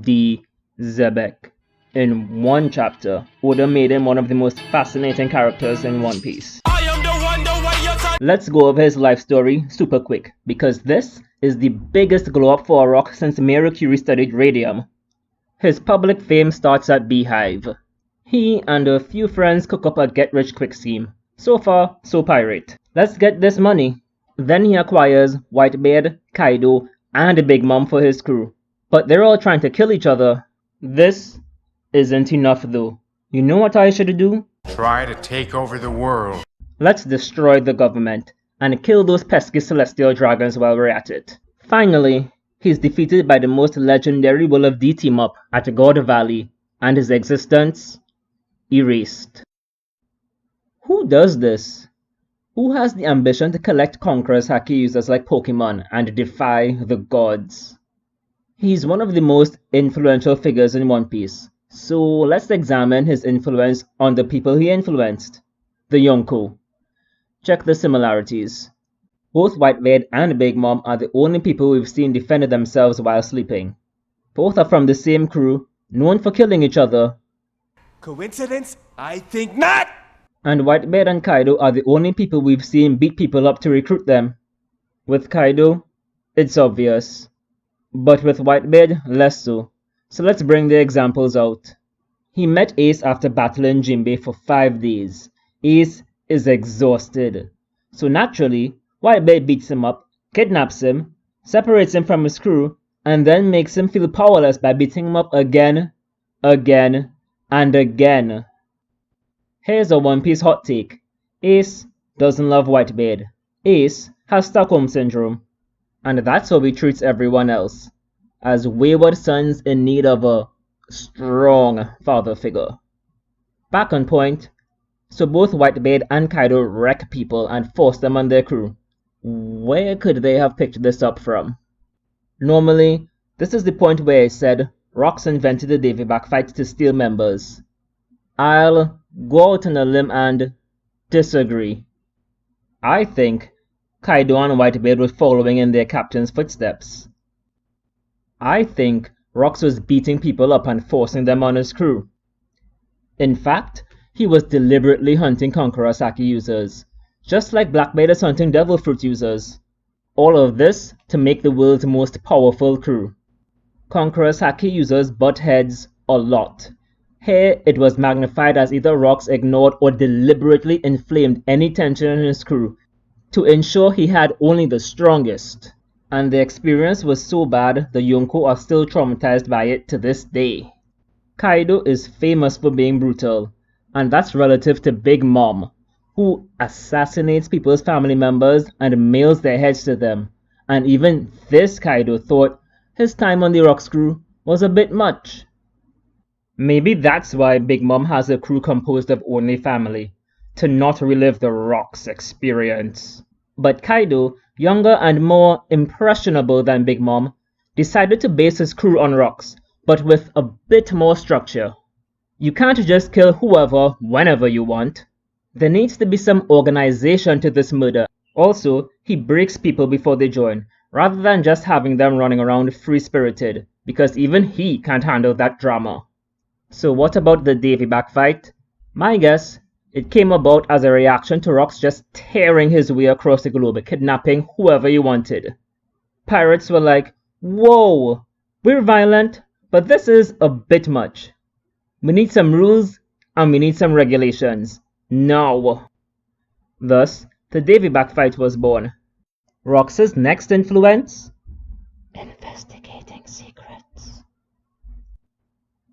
D Xebec. In one chapter, Oda made him one of the most fascinating characters in One Piece. Let's go over his life story super quick, because this is the biggest glow up for a rock since Mary Curie studied radium. His public fame starts at Beehive. He and a few friends cook up a get-rich-quick scheme. So far, so pirate. Let's get this money. Then he acquires Whitebeard, Kaido, and Big Mom for his crew. But they're all trying to kill each other. This isn't enough though. You know what I should do? Try to take over the world. Let's destroy the government and kill those pesky celestial dragons while we're at it. Finally, he's defeated by the most legendary Will of D team-up at God Valley, and his existence erased. Who does this? Who has the ambition to collect Conqueror's haki users like Pokemon and defy the gods? He's one of the most influential figures in One Piece, so let's examine his influence on the people he influenced, the Yonko. Check the similarities. Both Whitebeard and Big Mom are the only people we've seen defend themselves while sleeping. Both are from the same crew, known for killing each other. Coincidence? I think not! And Whitebeard and Kaido are the only people we've seen beat people up to recruit them. With Kaido, it's obvious. But with Whitebeard, less so. So let's bring the examples out. He met Ace after battling Jinbei for 5 days. Ace is exhausted. So naturally, Whitebeard beats him up, kidnaps him, separates him from his crew, and then makes him feel powerless by beating him up again, and again. Here's a One Piece hot take. Ace doesn't love Whitebeard. Ace has Stockholm Syndrome. And that's how he treats everyone else, as wayward sons in need of a strong father figure. Back on point, so both Whitebeard and Kaido wreck people and force them on their crew. Where could they have picked this up from? Normally, this is the point where I said Rocks invented the Davy Backfight to steal members. I'll go out on a limb and disagree. I think Kaido and Whitebeard were following in their captain's footsteps. I think Rocks was beating people up and forcing them on his crew. In fact, he was deliberately hunting Conqueror haki users, just like Blackbeard is hunting Devil Fruit users. All of this to make the world's most powerful crew. Conqueror's haki users butt heads a lot. Here it was magnified as either Rocks ignored or deliberately inflamed any tension in his crew to ensure he had only the strongest. And the experience was so bad the Yonko are still traumatized by it to this day. Kaido is famous for being brutal, and that's relative to Big Mom, who assassinates people's family members and mails their heads to them. And even this Kaido thought his time on the Rocks crew was a bit much. Maybe that's why Big Mom has a crew composed of only family, to not relive the Rocks experience. But Kaido, younger and more impressionable than Big Mom, decided to base his crew on Rocks, but with a bit more structure. You can't just kill whoever, whenever you want. There needs to be some organization to this murder. Also, he breaks people before they join, rather than just having them running around free-spirited, because even he can't handle that drama. So what about the Davy Backfight? My guess, it came about as a reaction to Rocks just tearing his way across the globe, kidnapping whoever he wanted. Pirates were like, whoa, we're violent, but this is a bit much. We need some rules, and we need some regulations. Now. Thus, the Davy Backfight was born. Rocks' next influence? Investigating secrets.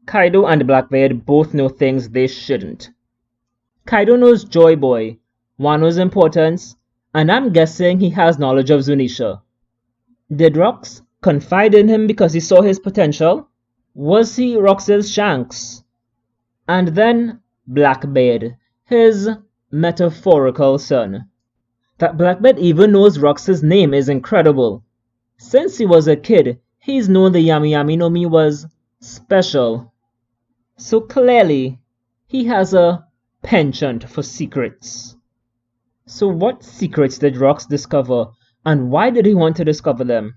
Kaido and Blackbeard both know things they shouldn't. Kaido knows Joy Boy, Wano's importance, and I'm guessing he has knowledge of Zunisha. Did Rocks confide in him because he saw his potential? Was he Rocks' Shanks? And then Blackbeard, his metaphorical son. That Blackbeard even knows Rocks' name is incredible. Since he was a kid, he's known the Yami Yami no Mi was special. So clearly, he has a penchant for secrets. So what secrets did Rocks discover, and why did he want to discover them?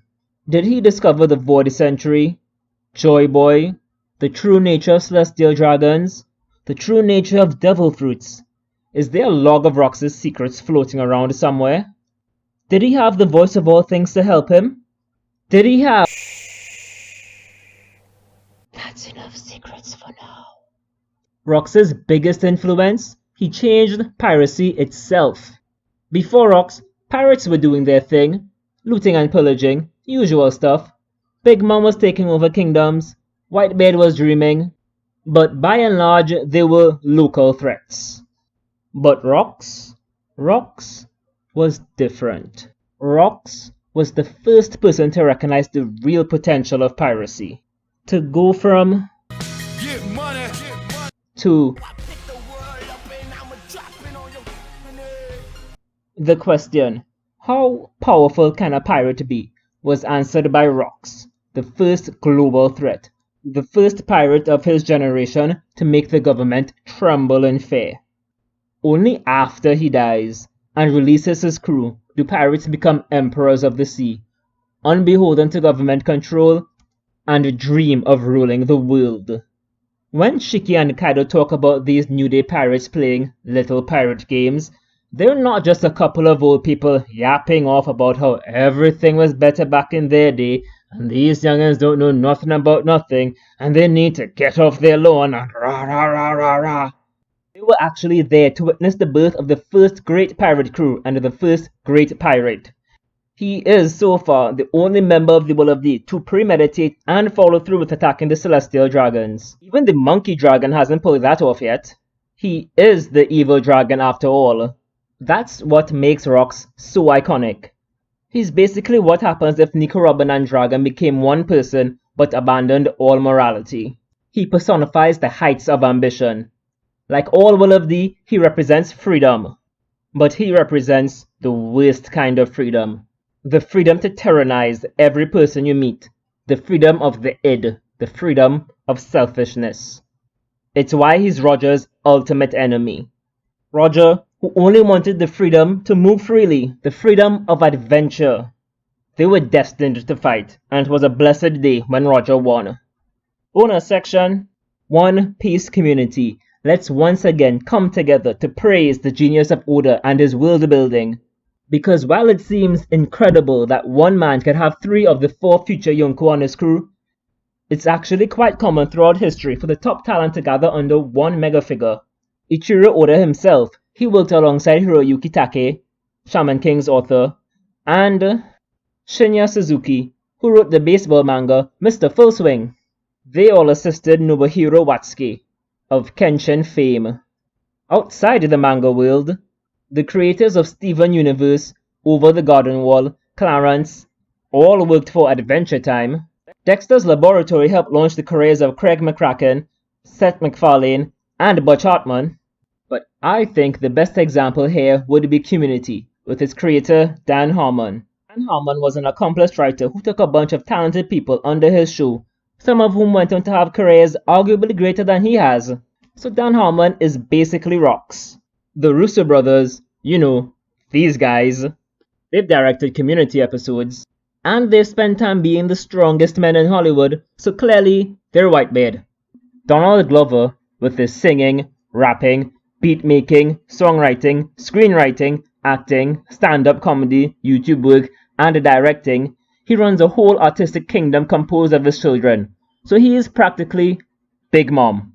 Did he discover the Void Century? Joy Boy, the true nature of celestial dragons, the true nature of devil fruits. Is there a log of Rox's secrets floating around somewhere? Did he have the voice of all things to help him? Did he have... That's enough secrets for now. Rox's biggest influence? He changed piracy itself. Before Rox, pirates were doing their thing, looting and pillaging, usual stuff. Big Mom was taking over kingdoms, Whitebeard was dreaming, but by and large they were local threats. But Rox was different. Rox was the first person to recognize the real potential of piracy. To go from to the question, how powerful can a pirate be, was answered by Rox, the first global threat, the first pirate of his generation to make the government tremble in fear. Only after he dies and releases his crew do pirates become emperors of the sea, unbeholden to government control, and dream of ruling the world. When Shiki and Kaido talk about these New Day pirates playing little pirate games, they're not just a couple of old people yapping off about how everything was better back in their day, and these youngins don't know nothing about nothing, and they need to get off their lawn and rah rah rah rah rah. They were actually there to witness the birth of the first great pirate crew and the first great pirate. He is, so far, the only member of the Will of Thee to premeditate and follow through with attacking the celestial dragons. Even the monkey dragon hasn't pulled that off yet. He is the evil dragon after all. That's what makes Rox so iconic. He's basically what happens if Nico Robin and Dragon became one person but abandoned all morality. He personifies the heights of ambition. Like all Will of Thee, he represents freedom. But he represents the worst kind of freedom. The freedom to tyrannize every person you meet. The freedom of the id. The freedom of selfishness. It's why he's Roger's ultimate enemy. Roger, who only wanted the freedom to move freely, the freedom of adventure. They were destined to fight, and it was a blessed day when Roger won. Bonus section, One Piece Community. Let's once again come together to praise the genius of Oda and his world building. Because while it seems incredible that one man can have 3 of the 4 future Yonko on his crew, it's actually quite common throughout history for the top talent to gather under one mega figure. Ichiro Oda himself, he worked alongside Hiroyuki Take, Shaman King's author, and Shinya Suzuki, who wrote the baseball manga Mr. Full Swing. They all assisted Nobuhiro Watsuki of Kenshin fame. Outside the manga world, the creators of Steven Universe, Over the Garden Wall, Clarence, all worked for Adventure Time. Dexter's Laboratory helped launch the careers of Craig McCracken, Seth MacFarlane, and Butch Hartman. But I think the best example here would be Community, with its creator Dan Harmon. Dan Harmon was an accomplished writer who took a bunch of talented people under his show, some of whom went on to have careers arguably greater than he has. So Dan Harmon is basically Rox. The Russo brothers, you know, these guys, they've directed Community episodes, and they've spent time being the strongest men in Hollywood, so clearly they're Whitebeard. Donald Glover, with his singing, rapping, beat-making, songwriting, screenwriting, acting, stand-up comedy, YouTube work, and directing, he runs a whole artistic kingdom composed of his children, so he is practically Big Mom.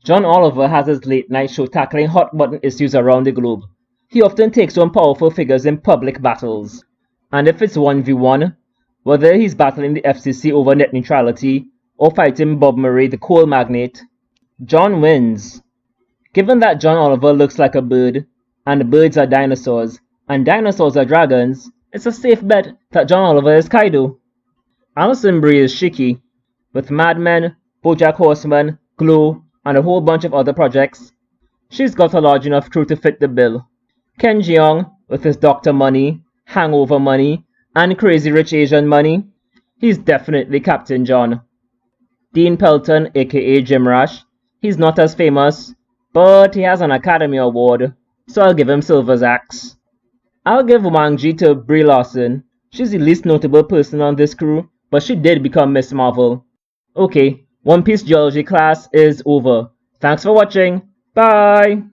John Oliver has his late-night show tackling hot-button issues around the globe. He often takes on powerful figures in public battles. And if it's 1v1, whether he's battling the FCC over net neutrality, or fighting Bob Murray, the coal magnate, John wins. Given that John Oliver looks like a bird, and birds are dinosaurs, and dinosaurs are dragons, it's a safe bet that John Oliver is Kaido. Alison Brie is Shiki. With Mad Men, BoJack Horseman, Glow, and a whole bunch of other projects, she's got a large enough crew to fit the bill. Ken Jeong, with his Doctor Money, Hangover Money, and Crazy Rich Asian Money, he's definitely Captain John. Dean Pelton, aka Jim Rash, he's not as famous, but he has an Academy Award, so I'll give him Silver's Axe. I'll give Wang Ji to Brie Larson. She's the least notable person on this crew, but she did become Miss Marvel. Okay, One Piece Geology class is over. Thanks for watching. Bye!